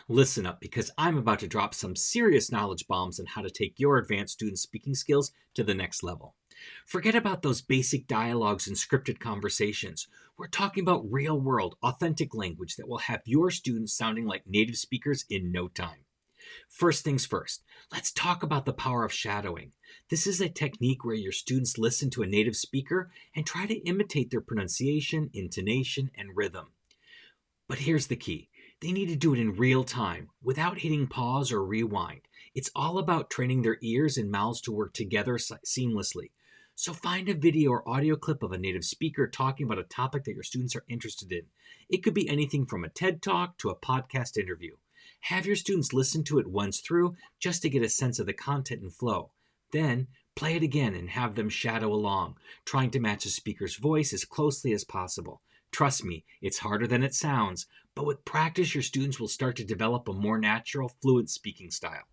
Listen up because I'm about to drop some serious knowledge bombs on how to take your advanced student speaking skills to the next level. Forget about those basic dialogues and scripted conversations. We're talking about real world, authentic language that will have your students sounding like native speakers in no time. First things first, let's talk about the power of shadowing. This is a technique where your students listen to a native speaker and try to imitate their pronunciation, intonation, and rhythm. But here's the key. They need to do it in real time, without hitting pause or rewind. It's all about training their ears and mouths to work together seamlessly. So find a video or audio clip of a native speaker talking about a topic that your students are interested in. It could be anything from a TED Talk to a podcast interview. Have your students listen to it once through just to get a sense of the content and flow. Then play it again and have them shadow along, trying to match the speaker's voice as closely as possible. Trust me, it's harder than it sounds, but with practice, your students will start to develop a more natural, fluent speaking style.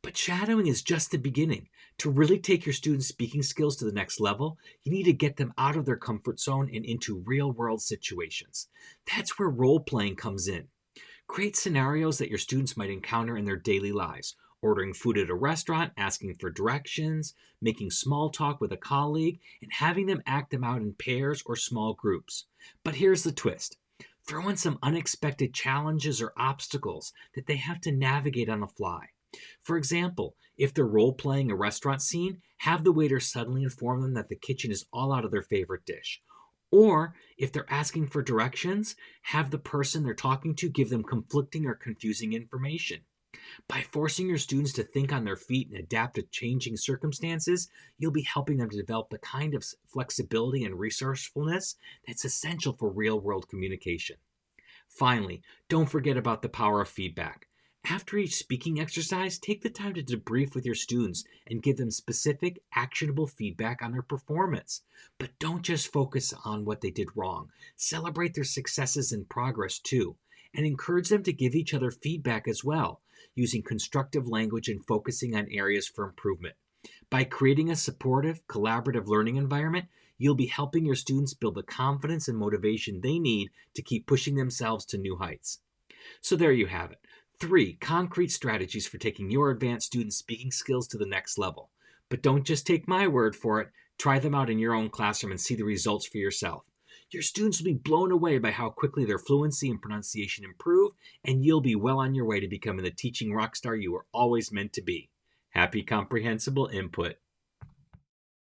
But shadowing is just the beginning. To really take your students' speaking skills to the next level, you need to get them out of their comfort zone and into real-world situations. That's where role-playing comes in. Create scenarios that your students might encounter in their daily lives. Ordering food at a restaurant, asking for directions, making small talk with a colleague, and having them act them out in pairs or small groups. But here's the twist. Throw in some unexpected challenges or obstacles that they have to navigate on the fly. For example, if they're role-playing a restaurant scene, have the waiter suddenly inform them that the kitchen is all out of their favorite dish. Or, if they're asking for directions, have the person they're talking to give them conflicting or confusing information. By forcing your students to think on their feet and adapt to changing circumstances, you'll be helping them to develop the kind of flexibility and resourcefulness that's essential for real-world communication. Finally, don't forget about the power of feedback. After each speaking exercise, take the time to debrief with your students and give them specific, actionable feedback on their performance. But don't just focus on what they did wrong. Celebrate their successes and progress too, and encourage them to give each other feedback as well, using constructive language and focusing on areas for improvement. By creating a supportive, collaborative learning environment, you'll be helping your students build the confidence and motivation they need to keep pushing themselves to new heights. So there you have it. 3 concrete strategies for taking your advanced student speaking skills to the next level. But don't just take my word for it. Try them out in your own classroom and see the results for yourself. Your students will be blown away by how quickly their fluency and pronunciation improve, and you'll be well on your way to becoming the teaching rock star you were always meant to be. Happy comprehensible input.